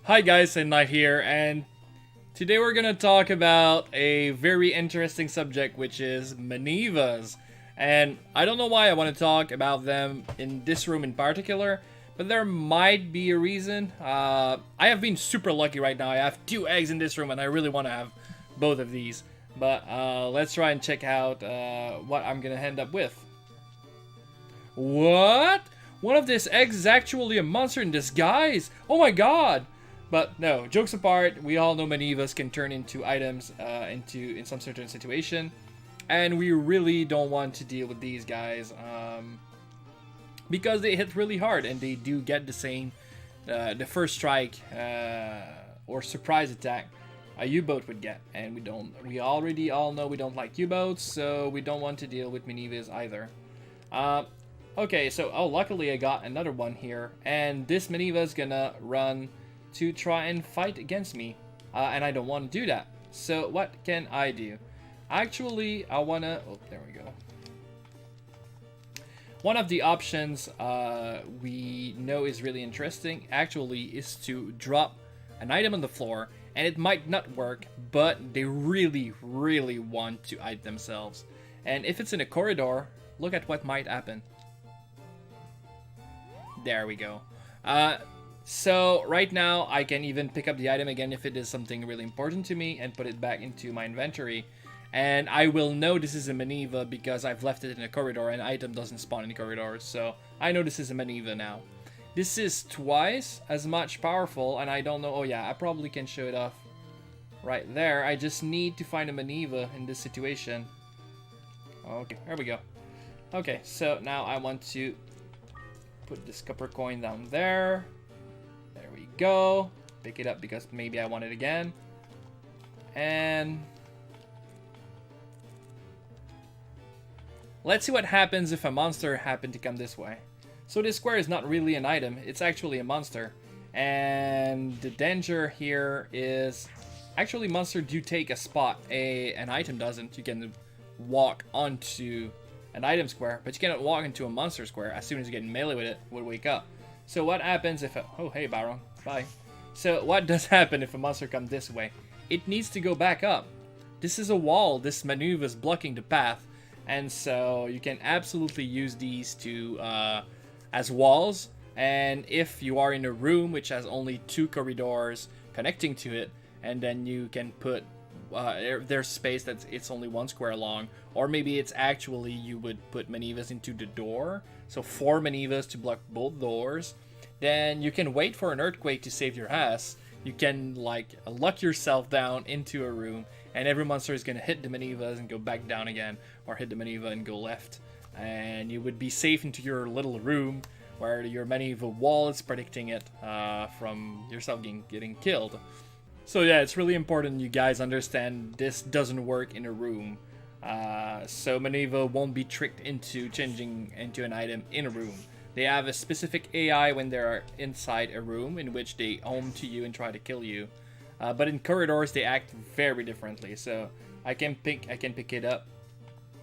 Hi guys, and Knight here, and today we're gonna talk about a very interesting subject, which is Manevas. And I don't know why I want to talk about them in this room in particular, but there might be a reason. I have been super lucky right now. I have 2 eggs in this room, and I really want to have both of these. But let's try and check out what I'm gonna end up with. What? One of these eggs is actually a monster in disguise. Oh my god! But no, jokes apart, we all know Manevas can turn into items in some certain situation, and we really don't want to deal with these guys because they hit really hard and they do get the first strike or surprise attack a U-boat would get, and we already all know we don't like U-boats, so we don't want to deal with Manevas either. Okay, so luckily I got another one here, and this Maneva is gonna run to try and fight against me, and I don't want to do that. So what can I do? Actually, I wanna, oh, there we go. One of the options we know is really interesting actually is to drop an item on the floor, and it might not work, but they really want to hide themselves. And if it's in a corridor, look at what might happen. There we go. So right now I can even pick up the item again if it is something really important to me and put it back into my inventory. And I will know this is a Maneva because I've left it in a corridor and item doesn't spawn in corridors. So I know this is a Maneva now. This is twice as much powerful, and I don't know. Oh yeah, I probably can show it off right there. I just need to find a Maneva in this situation. Okay, there we go. Okay, so now I want to put this copper coin down there. There we go. Pick it up because maybe I want it again. And let's see what happens if a monster happened to come this way. So this square is not really an item, it's actually a monster. And the danger here is actually monsters do take a spot, an item doesn't. You can walk onto an item square, but you cannot walk into a monster square. As soon as you get in melee with it, would wake up. So what happens if oh hey Baron, bye. So what does happen if a monster comes this way? It needs to go back up. This is a wall. This Manoeva is blocking the path, and so you can absolutely use these to as walls. And if you are in a room which has only 2 corridors connecting to it, and then you can put there's space that's it's only 1 square long, or maybe it's actually you would put Manevas into the door, so 4 Manevas to block both doors. Then you can wait for an earthquake to save your ass. You can like lock yourself down into a room, and every monster is gonna hit the Manevas and go back down again, or hit the Maneva and go left, and you would be safe into your little room where your Maneva wall is predicting it from yourself getting killed. So yeah, it's really important you guys understand this doesn't work in a room. So Manoeva won't be tricked into changing into an item in a room. They have a specific AI when they're inside a room in which they home to you and try to kill you. But in corridors they act very differently. So I can pick it up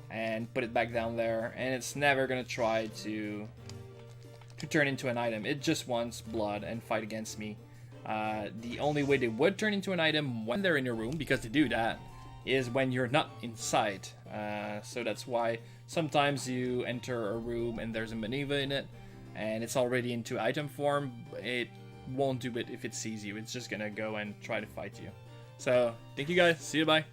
and put it back down there, and it's never gonna try to turn into an item. It just wants blood and fight against me. The only way they would turn into an item when they're in a room, because they do that, is when you're not inside. So that's why sometimes you enter a room and there's a Maneva in it, and it's already into item form. It won't do it if it sees you. It's just gonna go and try to fight you. So, thank you guys. See you, bye.